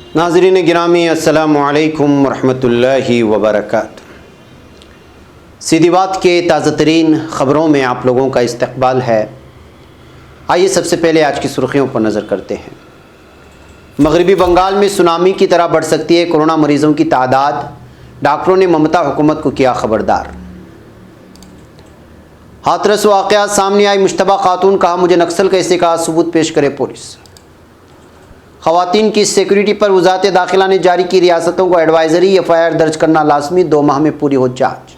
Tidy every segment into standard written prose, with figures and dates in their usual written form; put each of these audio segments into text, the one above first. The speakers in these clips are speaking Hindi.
नाज़रीन गिरामी अस्सलामु अलैकुम वरहमतुल्लाहि वबरकातुहू। सीधी बात के ताज़ा तरीन ख़बरों में आप लोगों का इस्तक़बाल है। आइए सबसे पहले आज की सुर्खियों पर नज़र करते हैं। मगरबी बंगाल में सुनामी की तरह बढ़ सकती है कोरोना मरीजों की तादाद, डॉक्टरों ने ममता हुकूमत को किया खबरदार। हाथरस वाक़यात सामने आई, मुश्तबा खातून कहा मुझे नक्सल कैसे कहा, सबूत पेश करे पुलिस। ख़वातीन की सिक्योरिटी पर वज़ारत दाखिला ने जारी की रियासतों को एडवाइज़री, एफआईआर दर्ज करना लाजमी, 2 माह में पूरी हो जाँच।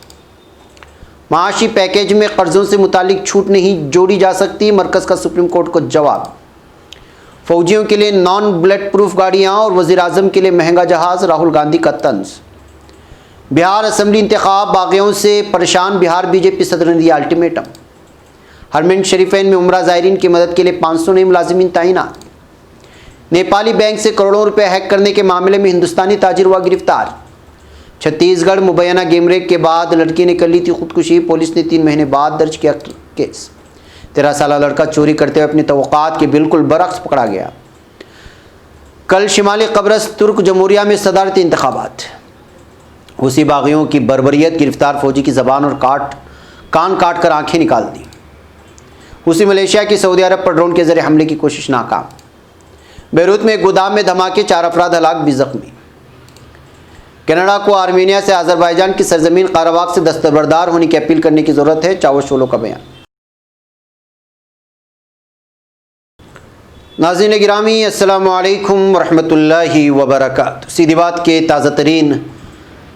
माशी पैकेज में कर्ज़ों से मुतालिक छूट नहीं जोड़ी जा सकती, मरकज़ का सुप्रीम कोर्ट को जवाब। फ़ौजियों के लिए नॉन बुलेट प्रूफ गाड़ियाँ और वज़ीर आज़म के लिए महंगा जहाज़, राहुल गांधी का तंज। बिहार असम्बली इंतखाब, बागियों से परेशान बिहार बीजेपी सदर ने दिया अल्टीमेटम। हरमैन शरीफैन में उम्रा ज़ायरीन की मदद के लिए 500 नए मुलाजिमीन तैनात। नेपाली बैंक से करोड़ों रुपए हैक करने के मामले में हिंदुस्तानी ताजिर हुआ गिरफ्तार। छत्तीसगढ़ मुबैना गेमरेप के बाद लड़की ने कर ली थी खुदकुशी, पुलिस ने 3 महीने बाद दर्ज किया केस। 13 साल लड़का चोरी करते हुए अपनी तवक्कात के बिल्कुल बरक्स पकड़ा गया। कल शिमाली कब्रस तुर्क जमहूरिया में सदारती इंतखाबात। हुसी बागियों की बर्बरियत, गिरफ्तार फौजी की ज़बान और कान काट कर आंखें निकाल दी। हुसी मलेशिया की सऊदी अरब पर ड्रोन के जरिए हमले की कोशिश नाकाम। बेरूत में एक गोदाम में धमाके, 4 अफराद हलाक, 20 जख्मी। कनाडा को आर्मेनिया से अजरबैजान की सरजमीन काराबाग से दस्तबरदार होने की अपील करने की जरूरत है, चावशोलो का बयान। नाज़रीन गिरामी अस्सलामु अलैकुम वरहमतुल्लाहि वबरकातुहू। सीधी बात के ताज़ा तरीन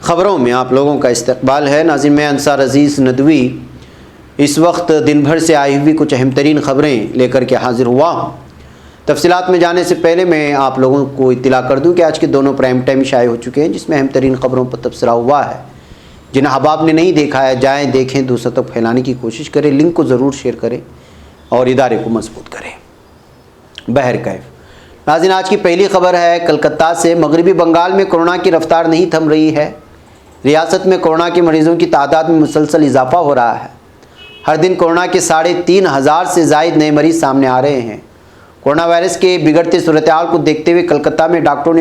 ख़बरों में आप लोगों का इस्तक़बाल है। नाज़रीन मैं अंसार अज़ीज़ नदवी इस वक्त दिन भर से आई हुई कुछ अहम तरीन ख़बरें लेकर के हाजिर हुआ हूँ। तफसीलात में जाने से पहले मैं आप लोगों को इत्तला कर दूं कि आज के दोनों प्राइम टाइम शाये हो चुके हैं, जिसमें अहम तरीन ख़बरों पर तबसरा हुआ है। जिन्हें अहबाब ने नहीं देखा है जाएँ देखें, दूसरों तक फैलाने की कोशिश करें, लिंक को ज़रूर शेयर करें और इदारे को मजबूत करें। बहरकैफ नाज़रीन आज की पहली खबर है कलकत्ता से। मगरबी बंगाल में कोरोना की रफ्तार नहीं थम रही है। रियासत में कोरोना के मरीज़ों की तादाद में मुसलसल इजाफा हो रहा है। हर दिन कोरोना के 3,500 से ज़ायद नए मरीज़ सामने आ रहे हैं। कोरोना वायरस के बिगड़ते सूरत हाल को देखते हुए कलकत्ता में डॉक्टरों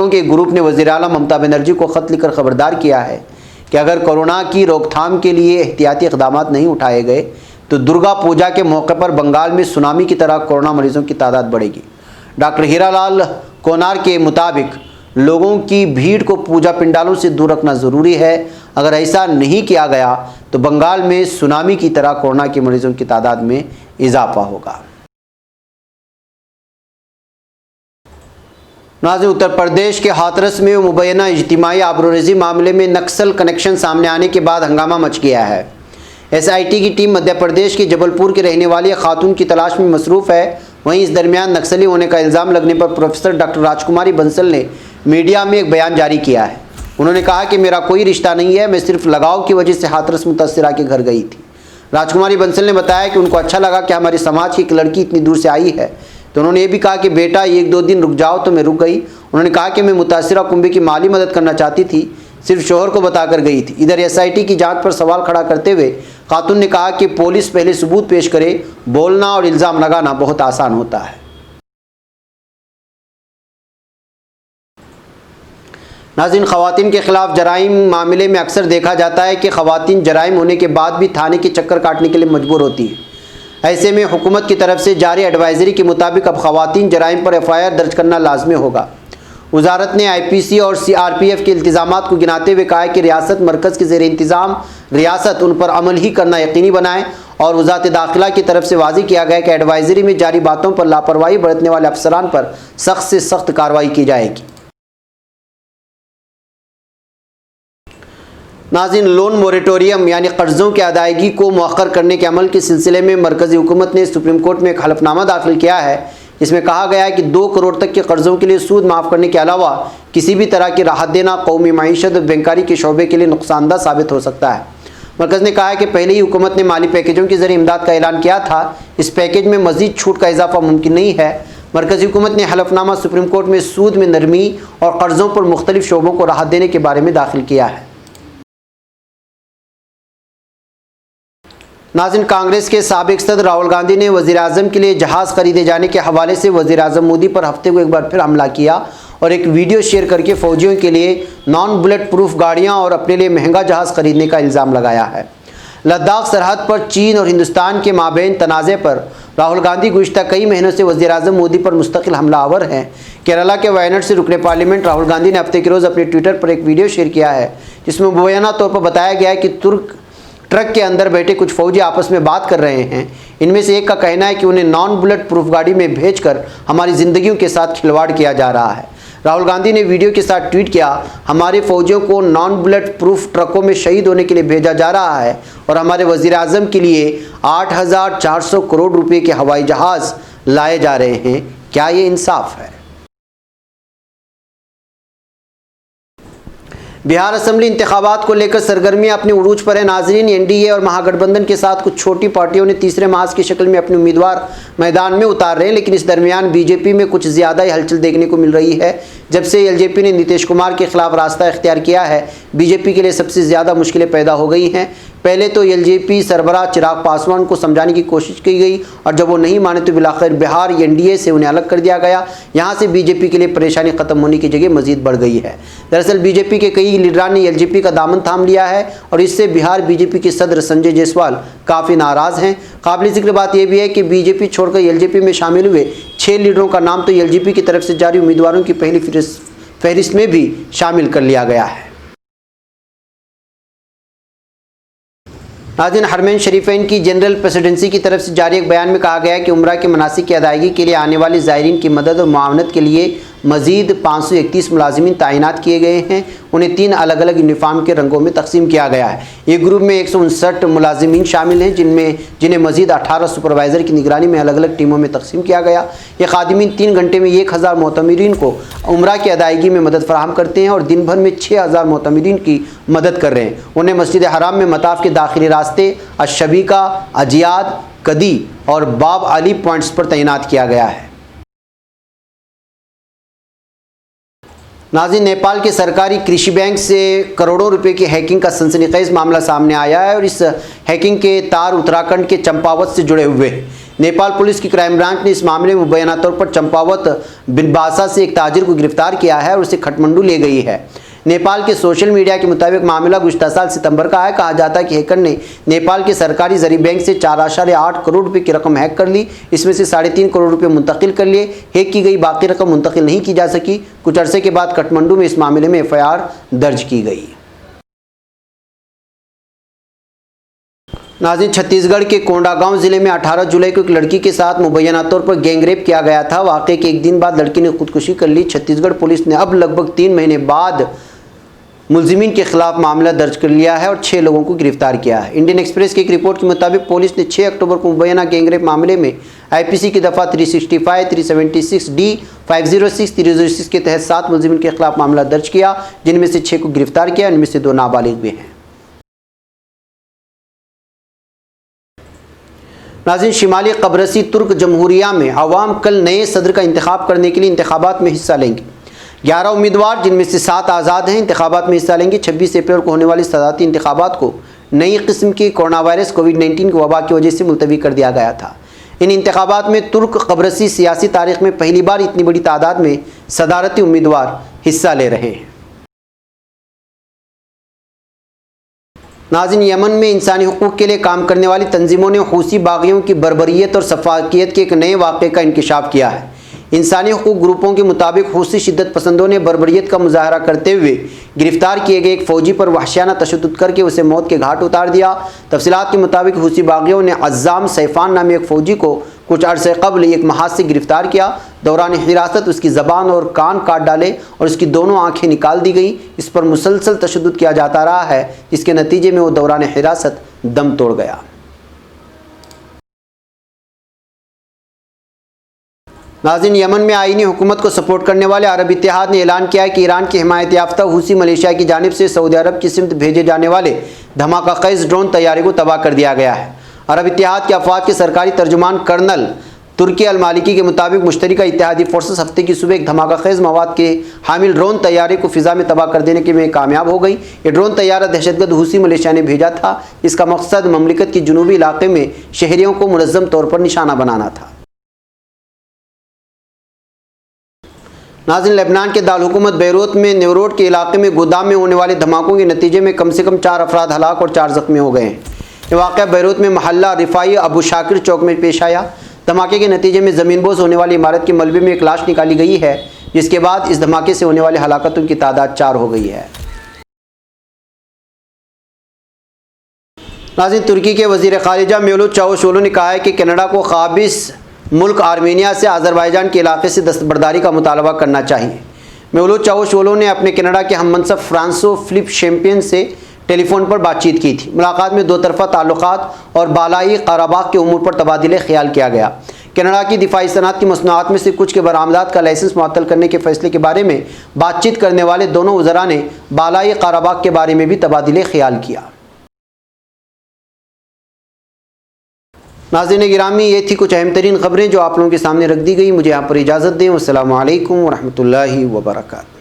के ग्रुप ने वज़ीर आला ममता बनर्जी को ख़त लिखकर ख़बरदार किया है कि अगर कोरोना की रोकथाम के लिए एहतियाती इक़दाम नहीं उठाए गए तो दुर्गा पूजा के मौके पर बंगाल में सुनामी की तरह कोरोना मरीजों की तादाद बढ़ेगी। डॉक्टर हीरालाल कोनार के मुताबिक लोगों की भीड़ को पूजा पंडालों से दूर रखना ज़रूरी है। अगर ऐसा नहीं किया गया तो बंगाल में सुनामी की तरह कोरोना के मरीजों की तादाद में इजाफा होगा। नाज़रीन उत्तर प्रदेश के हाथरस में मुबैना इज्तिमाई आबरूरेज़ी मामले में नक्सल कनेक्शन सामने आने के बाद हंगामा मच गया है। एसआईटी की टीम मध्य प्रदेश के जबलपुर की रहने वाली खातून की तलाश में मसरूफ़ है। वहीं इस दरमियान नक्सली होने का इल्ज़ाम लगने पर प्रोफेसर डॉक्टर राजकुमारी बंसल ने मीडिया में एक बयान जारी किया है। उन्होंने कहा कि मेरा कोई रिश्ता नहीं है, मैं सिर्फ लगाव की वजह से हाथरस मुतासिरा के घर गई थी। राजकुमारी बंसल ने बताया कि उनको अच्छा लगा कि हमारे समाज की एक लड़की इतनी दूर से आई है, तो उन्होंने ये भी कहा कि बेटा 1-2 दिन रुक जाओ, तो मैं रुक गई। उन्होंने कहा कि मैं मुतासिरा कुंबे की माली मदद करना चाहती थी, सिर्फ शोहर को बताकर गई थी। इधर एसआईटी की जांच पर सवाल खड़ा करते हुए खातून ने कहा कि पुलिस पहले सबूत पेश करे, बोलना और इल्ज़ाम लगाना बहुत आसान होता है। नाज़रीन ख़वातीन के ख़िलाफ़ जराइम मामले में अक्सर देखा जाता है कि ख़वातीन जराइम होने के बाद भी थाने के चक्कर काटने के लिए मजबूर होती है। ऐसे में हुकूमत की तरफ से जारी एडवाइज़री के मुताबिक अब ख़वातीन जराइम पर एफआईआर दर्ज करना लाजमी होगा। वजारत ने आईपीसी और सीआरपीएफ के इल्तिज़ामात को गिनाते हुए कहा है कि रियासत मरकज़ के ज़ेर इंतज़ाम रियासत उन पर अमल ही करना यकीनी बनाए और वज़ारत दाखिला की तरफ से वाज़ी किया गया कि एडवाइज़री में जारी बातों पर लापरवाही बरतने वाले अफसरान पर सख्त से सख्त कार्रवाई की जाएगी। नाज़रीन लोन मोरेटोरियम यानी कर्ज़ों की अदायगी को मौखर करने के अमल के सिलसिले में मरकज़ी हुकूमत ने सुप्रीम कोर्ट में एक हलफनामा दाखिल किया है। इसमें कहा गया है कि 2 करोड़ तक के कर्ज़ों के लिए सूद माफ़ करने के अलावा किसी भी तरह की राहत देना कौमी मईशत और बैंकारी के शोबे के लिए नुकसानदा साबित हो सकता है। मरकज़ ने कहा है कि पहले ही हुकूमत ने माली पैकेजों के जरिए इमदाद का ऐलान किया था। इस पैकेज में मज़ीद छूट का इजाफा मुमकिन नहीं है। मरकज़ी हुकूमत ने हलफनामा सुप्रीम कोर्ट में सूद में नरमी और कर्ज़ों पर मुख्तलिफ शोबों को राहत देने के बारे में दाखिल किया है। नाज़रीन, कांग्रेस के साबिक सदर राहुल गांधी ने वज़ीर आज़म के लिए जहाज़ खरीदे जाने के हवाले से वज़ीर आज़म मोदी पर हफ्ते को एक बार फिर हमला किया और एक वीडियो शेयर करके फ़ौजियों के लिए नॉन बुलेट प्रूफ गाड़ियां और अपने लिए महंगा जहाज़ खरीदने का इल्ज़ाम लगाया है। लद्दाख सरहद पर चीन और हिंदुस्तान के माबैन तनाज़े पर राहुल गांधी गुज़िश्ता कई महीनों से वज़ीर आज़म मोदी पर मुस्तकिल हमलावर हैं। केरला के वायनाड से रुकने पार्लियामेंट राहुल गांधी ने हफ्ते के रोज़ अपने ट्विटर पर एक वीडियो शेयर किया है, जिसमें मुबैना तौर पर बताया गया है कि ट्रक के अंदर बैठे कुछ फौजी आपस में बात कर रहे हैं। इनमें से एक का कहना है कि उन्हें नॉन बुलेट प्रूफ गाड़ी में भेजकर हमारी ज़िंदगियों के साथ खिलवाड़ किया जा रहा है। राहुल गांधी ने वीडियो के साथ ट्वीट किया, हमारे फौजियों को नॉन बुलेट प्रूफ ट्रकों में शहीद होने के लिए भेजा जा रहा है और हमारे वज़ीर आज़म के लिए 8,400 करोड़ रुपए के हवाई जहाज़ लाए जा रहे हैं। क्या ये इंसाफ है? बिहार असेंबली इंतखाबात को लेकर सरगर्मियां अपने उरूज पर है। नाजरीन, एनडीए और महागठबंधन के साथ कुछ छोटी पार्टियों ने तीसरे महाज की शक्ल में अपने उम्मीदवार मैदान में उतार रहे हैं, लेकिन इस दरमियान बीजेपी में कुछ ज़्यादा ही हलचल देखने को मिल रही है। जब से एलजेपी ने नीतीश कुमार के खिलाफ रास्ता इख्तियार किया है, बीजेपी के लिए सबसे ज़्यादा मुश्किलें पैदा हो गई हैं। पहले तो एलजेपी सरबराह चिराग पासवान को समझाने की कोशिश की गई और जब वो नहीं माने तो बिलाखिर बिहार एनडीए से उन्हें अलग कर दिया गया। यहाँ से बीजेपी के लिए परेशानी खत्म होने की जगह मजीद बढ़ गई है। दरअसल बीजेपी के कई लीडरान ने एलजेपी का दामन थाम लिया है और इससे बिहार बीजेपी के सदर संजय जायसवाल काफ़ी नाराज़ हैं। काबिल जिक्र बात यह भी है कि बीजेपी छोड़कर एलजेपी में शामिल हुए 6 लीडरों का नाम तो एलजेपी की तरफ से जारी उम्मीदवारों की पहली फहरिस्त में भी शामिल कर लिया गया है। नाज़रीन, हरमैन शरीफैन की जनरल प्रेसिडेंसी की तरफ से जारी एक बयान में कहा गया है कि उम्रा के मनासिक की अदायगी के लिए आने वाले ज़ायरीन की मदद और मुआवनत के लिए मज़ीद 531 मुलाजिमीन तैनात किए गए हैं। उन्हें 3 अलग अलग यूनिफॉर्म के रंगों में तकसीम किया गया है। एक ग्रुप में 159 मुलाजिमीन शामिल हैं, जिन्हें मज़ीद 18 सुपरवाइज़र की निगरानी में अलग अलग टीमों में तकसीम किया गया। ये खादिमीन 3 घंटे में 1000 मोतमिरीन को उम्रा की अदायगी में मदद फराहम करते हैं और दिन भर में 6000 मोतमिरीन की मदद कर रहे हैं। उन्हें मस्जिद हराम में मताफ के दाखिली रास्ते अशबीका, अजियाद, कदी और बाब अली पॉइंट्स पर तैनात किया गया है। नाज़रीन, नेपाल के सरकारी कृषि बैंक से करोड़ों रुपए की हैकिंग का सनसनीखेज मामला सामने आया है और इस हैकिंग के तार उत्तराखंड के चंपावत से जुड़े हुए हैं। नेपाल पुलिस की क्राइम ब्रांच ने इस मामले में मुबैना तौर पर चंपावत बिनबासा से एक ताजिर को गिरफ्तार किया है और उसे खटमंडू ले गई है। नेपाल के सोशल मीडिया के मुताबिक मामला गुज़श्ता साल सितंबर का है। कहा जाता है कि हैकर ने नेपाल के सरकारी ज़री बैंक से 4.8 करोड़ रुपए की रकम हैक कर ली। इसमें से 3.5 करोड़ रुपए मुंतकिल कर लिए। हैक की गई बाकी रकम मुंतकिल नहीं की जा सकी। कुछ अरसे के बाद काठमांडू में इस मामले में FIR दर्ज की गई। नाज़रीन, छत्तीसगढ़ के कोंडागांव ज़िले में 18 जुलाई को एक लड़की के साथ मुबैना तौर पर गैंगरेप किया गया था। वाक़े के एक दिन बाद लड़की ने खुदकुशी कर ली। छत्तीसगढ़ पुलिस ने अब लगभग 3 महीने बाद मुलजिमीन के खिलाफ मामला दर्ज कर लिया है और 6 लोगों को गिरफ्तार किया है। इंडियन एक्सप्रेस की एक रिपोर्ट के मुताबिक पुलिस ने 6 अक्टूबर को मुबैना गैंगरेप मामले में IPC की दफ़ा 365, 376D, 506, 306 के तहत 7 मुलजिमीन के खिलाफ मामला दर्ज किया, जिनमें से 6 को गिरफ्तार किया। इनमें से 2 नाबालिग भी हैं। नाज़रीन, शिमाली कब्रसी तुर्क जमहूरिया में अवाम कल नए सदर का इंतखाब करने के लिए इंतखाबात में हिस्सा लेंगे। 11 उम्मीदवार, जिनमें से 7 आज़ाद हैं, इंतखाबात में हिस्सा लेंगे। 26 अप्रैल को होने वाली सदारती इंतखाबात को नई किस्म की कोरोना वायरस कोविड-19 की वबा की वजह से मुलतवी कर दिया गया था। इन इंतखाबात में तुर्क कब्रसी सियासी तारीख में पहली बार इतनी बड़ी तादाद में सदारती उम्मीदवार हिस्सा ले रहे हैं। नाज़रीन, यमन में इंसानी हुकूक़ के लिए काम करने वाली तंजीमों ने हूसी बागियों की बर्बरियत और सफाकियत के एक नए वाक़े का इंकिशाफ किया है। इंसानी हुकूक ग्रुपों के मुताबिक हूसी शिद्दत पसंदों ने बर्बरियत का मुजाहरा करते हुए गिरफ्तार किए गए एक फ़ौजी पर वहशियाना तशद्दुद करके उसे मौत के घाट उतार दिया। तफसीलात के मुताबिक हूसी बागियों ने अज़्ज़ाम सैफ़ान नामी एक फ़ौजी को कुछ अरसे कबल एक महाज से गिरफ्तार किया। दौरान हिरासत उसकी ज़बान और कान काट डाले और उसकी दोनों आँखें निकाल दी गई। इस पर मुसलसल तशद्दुद किया जाता रहा है, जिसके नतीजे में वो दौरान हिरासत दम तोड़ गया। नाज़रीन, यमन में आईनी हुकूमत को सपोर्ट करने वाले अरब इत्तेहाद ने ऐलान किया है कि ईरान की हिमायत याफ्ता हूसी मलेशिया की जानिब से सऊदी अरब की सिमत भेजे जाने वाले धमाका खेज़ ड्रोन तैयारी को तबाह कर दिया गया है। अरब इत्तेहाद के अफवाज के सरकारी तर्जुमान कर्नल तुर्की अल-मालिकी के मुताबिक मुश्तरका इत्तेहादी फोर्सेस हफ्ते की सुबह एक धमाका खेज मवाद के हामिल ड्रोन तैयारे को फिजा में तबाह कर देने के में कामयाब हो गई। ये ड्रोन तैयारा दहशतगर्द हुसी मलेशिया ने भेजा था। इसका मकसद ममलिकत के जुनूबी इलाके में शहरियों को मुनज़्ज़म तौर पर निशाना बनाना था। नाज़रीन, लेबनान के दारहुकूमत बैरूत में नेवरोड के इलाके में गोदाम में होने वाले धमाकों के नतीजे में कम से कम 4 अफराद हलाक और 4 जख्मी हो गए हैं। ये वाक़या बैरूत में महल्ला रिफाई अबू शाकिर चौक में पेश आया। धमाके के नतीजे में ज़मीनबोस होने वाली इमारत के मलबे में एक लाश निकाली गई है, जिसके बाद इस धमाके से होने वाले हलाकतों की तादाद 4 हो गई है। नाज़रीन, तुर्की के वज़ीर ख़ारिजा मेवलूद चावुशओग्लू ने कहा है कि कनाडा को क़ाबिज़ मुल्क आर्मेनिया से अज़रबैजान के इलाके से दस्तबरदारी का मुतालबा करना चाहिए। मेवलूद चावुशओग्लू ने अपने कनाडा के हममनसब फ्रांसो फिलिप शैम्पेन से टेलीफोन पर बातचीत की थी। मुलाकात में 2 तरफ़ा ताल्लुकात और बालाई क़राबाग के उमूर पर तबादिले ख्याल किया गया। कनाडा की दिफाई सनअत की मसनूआत में से कुछ के बरामदात का लाइसेंस मुअत्तल करने के फैसले के बारे में बातचीत करने वाले दोनों वज़रा ने बालाई क़राबाग के बारे में भी तबादिले ख्याल किया। नाज़रीन गिरामी, ये थी कुछ अहम तरीन ख़बरें जो आप लोगों के सामने रख दी गई। मुझे यहाँ पर इजाज़त दें। अस्सलामु अलैकुम व रहमतुल्लाहि व बरकातहू।